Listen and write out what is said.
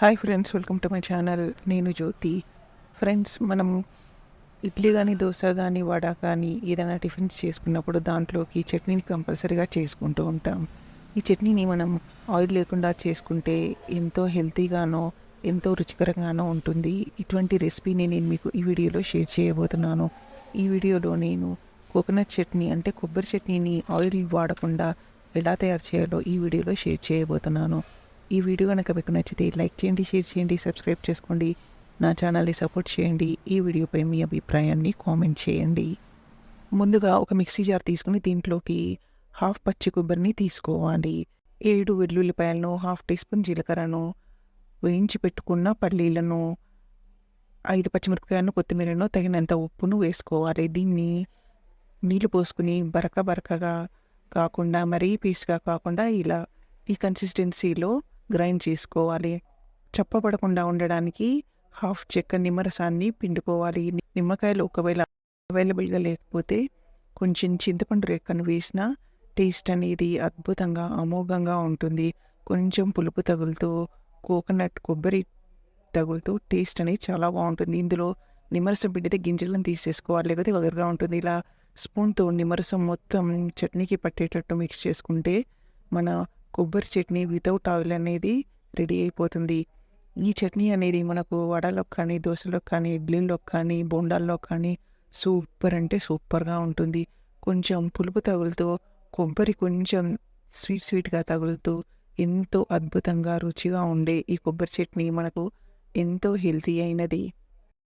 Hi friends, welcome to my channel. నేను జ్యోతి. Friends, మనం ఇడ్లీ కానీ, దోశ కానీ, వడ కానీ ఏదైనా టిఫిన్స్ చేసుకున్నప్పుడు దాంట్లోకి చట్నీని కంపల్సరీగా చేసుకుంటూ ఉంటాం. ఈ చట్నీని మనం ఆయిల్ లేకుండా చేసుకుంటే ఎంతో హెల్తీగానో, ఎంతో రుచికరంగానో ఉంటుంది. ఇటువంటి రెసిపీని నేను మీకు ఈ వీడియోలో షేర్ చేయబోతున్నాను. ఈ వీడియోలో నేను కోకోనట్ చట్నీ అంటే కొబ్బరి చట్నీని ఆయిల్ వాడకుండా ఎలా తయారు చేయాలో ఈ వీడియోలో షేర్ చేయబోతున్నాను. ఈ వీడియో కనుక మీకు నచ్చితే లైక్ చేయండి, షేర్ చేయండి, సబ్స్క్రైబ్ చేసుకోండి. నా ఛానల్ని సపోర్ట్ చేయండి. ఈ వీడియోపై మీ అభిప్రాయాన్ని కామెంట్ చేయండి. ముందుగా ఒక మిక్సీ జార్ తీసుకుని దీంట్లోకి హాఫ్ పచ్చి కొబ్బరిని తీసుకోవాలి. 7 వెల్లుల్లిపాయలను, హాఫ్ టీ స్పూన్ జీలకర్రను, వేయించి పెట్టుకున్న పల్లీలను, 5 పచ్చిమిరపకాయలను, కొత్తిమీరను, తగినంత ఉప్పును వేసుకోవాలి. దీన్ని నీళ్లు పోసుకుని బరకగా కాకుండా, మరీ పీస్గా కాకుండా ఇలా ఈ కన్సిస్టెన్సీలో గ్రైండ్ చేసుకోవాలి. చప్పబడకుండా ఉండడానికి హాఫ్ చెక్క నిమ్మరసాన్ని పిండుకోవాలి. నిమ్మకాయలు ఒకవేళ అవైలబుల్గా లేకపోతే కొంచెం చింతపండు రెక్కను వేసిన టేస్ట్ అనేది అద్భుతంగా అమోఘంగా ఉంటుంది. కొంచెం పులుపు తగులుతూ, కోకోనట్ కొబ్బరి తగులుతూ టేస్ట్ అనేది చాలా బాగుంటుంది. ఇందులో నిమ్మరసం పిండితే గింజలను తీసేసుకోవాలి, లేకపోతే వగరుగా ఉంటుంది. ఇలా స్పూన్తో నిమ్మరసం మొత్తం చట్నీకి పట్టేటట్టు మిక్స్ చేసుకుంటే మన కొబ్బరి చట్నీ వితౌట్ ఆయిల్ అనేది రెడీ అయిపోతుంది. ఈ చట్నీ అనేది మనకు వడలకు కానీ, దోశలకు కానీ, ఇడ్లీలకు కానీ, బోండాల్లో కానీ సూపర్ అంటే సూపర్గా ఉంటుంది. కొంచెం పులుపు తగులుతూ, కొబ్బరి కొంచెం స్వీట్గా తగులుతూ ఎంతో అద్భుతంగా రుచిగా ఉండే ఈ కొబ్బరి చట్నీ మనకు ఎంతో హెల్తీ అయినది.